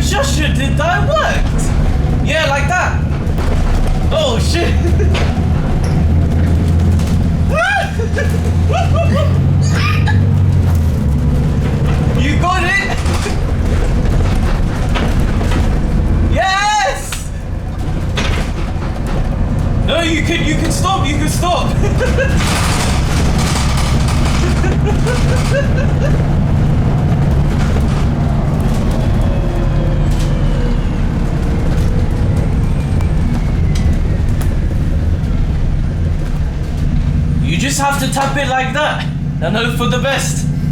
Joshua, did that worked? Yeah, like that. Oh shit. You got it. Yes. No, you can stop. You can stop. You just have to tap it like that and hope for the best.